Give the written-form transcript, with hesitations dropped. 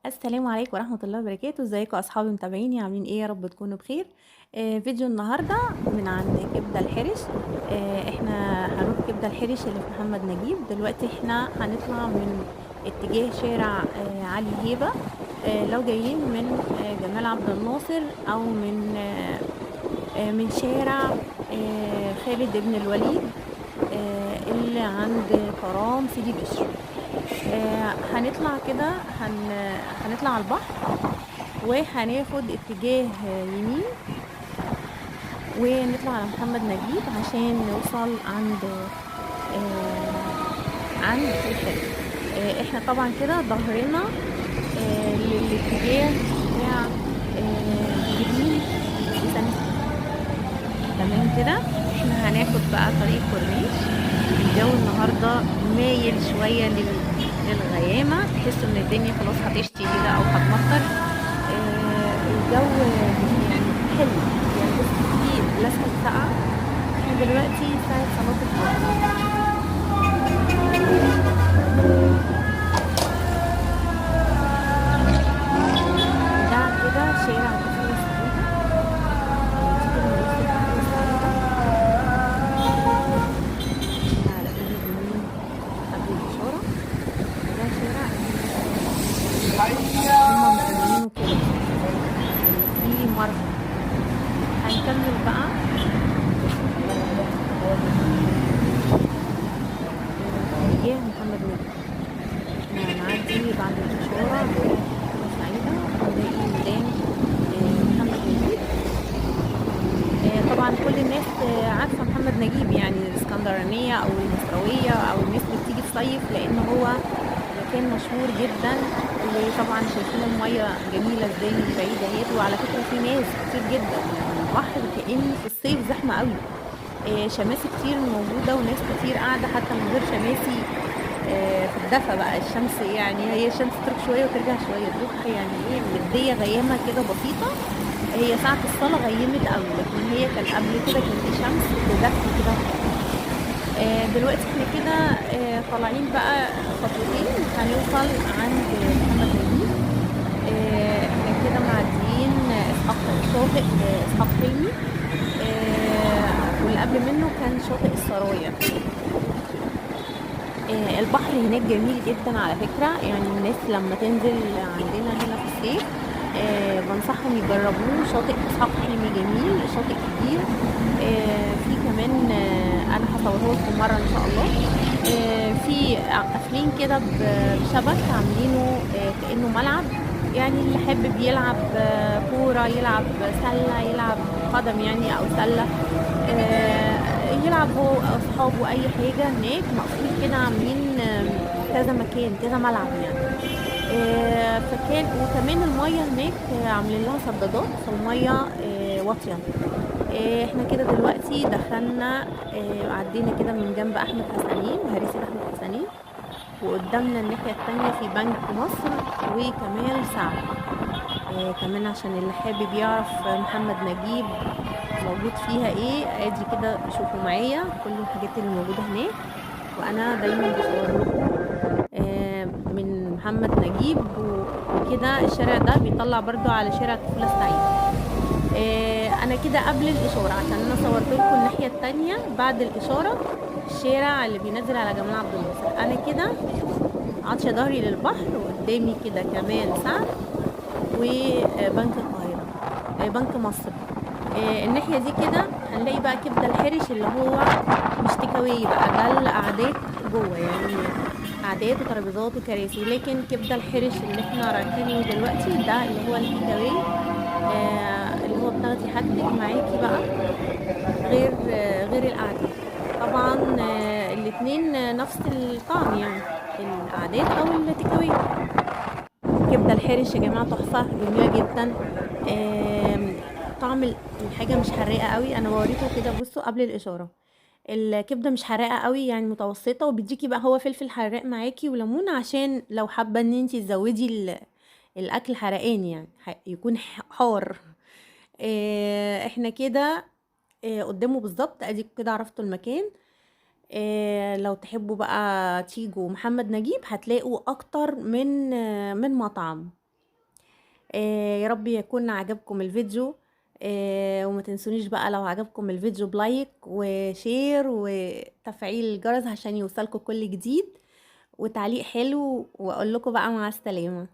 السلام عليكم ورحمة الله وبركاته، ازيكم اصحابي متابعيني عاملين ايه؟ يا رب تكونوا بخير. فيديو النهارده من عند كبده الحرش. احنا هنروح كبده الحرش اللي في محمد نجيب. دلوقتي احنا هنطلع من اتجاه شارع علي هيبة. لو جايين من جمال عبد الناصر او من شارع خالد بن الوليد، اللي عند ترام سيدي بشر. هنطلع كده هنطلع على البحر، وهناخد اتجاه يمين ونطلع على محمد نجيب عشان نوصل آه، عند الحلم. احنا طبعا كده ظهرنا للاتجاه بتاع جبين وسان ستيفن. تمام كده. احنا هناخد بقى طريق كورنيش. الجو النهارده مايل شويه للغيامه، تحس ان الدنيا خلاص هتشتي كده او هتمطر. الجو يعني حلو، يعني بص فيه لسعة ساقعة. احنا دلوقتي ساعة صلاة الظهر. ده كده شارع القصر السعيدة. دي كده مدرسة القصر السعيدة. احنا على ايد اليمين قبل الإشارة. وده شارع هما مسمينه كده اللي فيه مرفأ. هنكمل بقى اتجاه محمد نجيب. احنا هنعدي بعد الإشارة بتاعت القصر السعيدة ونلاقي ميدان محمد نجيب. طبعا كل الناس عارفة محمد نجيب، يعني الاسكندرانية أو المصراوية أو الناس اللي بتيجي تصيف، لأن هو مكان مشهور جدا. وطبعا شايفين المية جميلة ازاي من بعيد اهيت. وعلى فكرة في ناس كتير جدا، يعني البحر كأن في الصيف زحمة قوي. شماسي كتير موجودة وناس كتير قاعدة حتى من غير شماسي. في الدفا بقى الشمس، يعني هي الشمس تروح شوية وترجع شوية تروح، يعني ايه مدية غيامة كده بسيطة. هي ساعة الصلاة غيمت قوي، لكن هي كان قبل كده كان في شمس ودفا كده حلو. دلوقتي احنا كده طالعين بقى خطوتين هنوصل عند محمد نجيب. احنا كده معديين اسحاق شاطئ اسحاق حلمي. واللي قبل منه كان شاطئ السرايا. البحر هناك جميل جدا على فكرة، يعني الناس لما تنزل عندنا هنا في الصيف بنصحهم يجربوه. شاطئ اسحاق حلمي جميل، شاطئ كبير. في كمان انا هصوره لكم مرة ان شاء الله. في قافلين كده بشبك عاملينه كأنه ملعب. يعني اللي حابب يلعب كورة، يلعب سلة، يلعب قدم يعني او سلة، يلعب هو اصحابه اي حاجه. هناك مقفول كده عاملين كذا مكان كذا ملعب يعني. فكان وكمان الميه هناك عاملين لها سدادات، فالميه واطيه. احنا كده دلوقتي دخلنا، عدينا كده من جنب احمد حسنين، هريسة احمد حسنين. وقدامنا الناحيه التانية في بنك مصر وكمال سعد. كمان عشان اللي حابب يعرف محمد نجيب موجود فيها ايه، ادي كده شوفوا معايا كل الحاجات اللي موجودة هناك. وانا دايما بصور لكم من محمد نجيب. وكده الشارع ده بيطلع برضو على شارع الطفولة السعيدة. انا كده قبل الاشارة، عشان انا صورت لكم الناحية التانية بعد الاشارة. الشارع اللي بينزل على جمال عبد الناصر. انا كده عاطشة ظهري للبحر، وقدامي كده كمال سعد وبنك القاهرة، بنك مصر. الناحية دي كده هنلاقي بقى كبدة الحرش، اللي هو مش تيكاواي بقى، ده القعدات جوه يعني، قعدات وترابيزات وكراسي. لكن كبدة الحرش اللي احنا رايحينه دلوقتي ده اللي هو التيكاواي، اللي هو بتاخدي حاجتك معاكي بقى، غير القعدات. طبعا الاتنين نفس الطعم يعني، القعدات او التيكاواي. كبدة الحرش يا جماعة تحفة جميلة جدا. طعم الحاجة مش حراقة قوي. انا بوريكم كده، بصوا قبل الاشارة الكبدة مش حراقة قوي، يعني متوسطة. وبيديكي بقى هو فلفل حراق معاكي وليمون، عشان لو حابة ان انتي تزودي الاكل حرقان، يعني يكون حار. احنا كده قدامه بالظبط، ادي كده عرفتوا المكان. لو تحبوا بقى تيجوا محمد نجيب هتلاقوا اكتر من مطعم. يا رب يكون عجبكم الفيديو. وما تنسونيش بقى لو عجبكم الفيديو بلايك وشير وتفعيل الجرس عشان يوصلكم كل جديد، وتعليق حلو، واقول لكم بقى مع السلامة.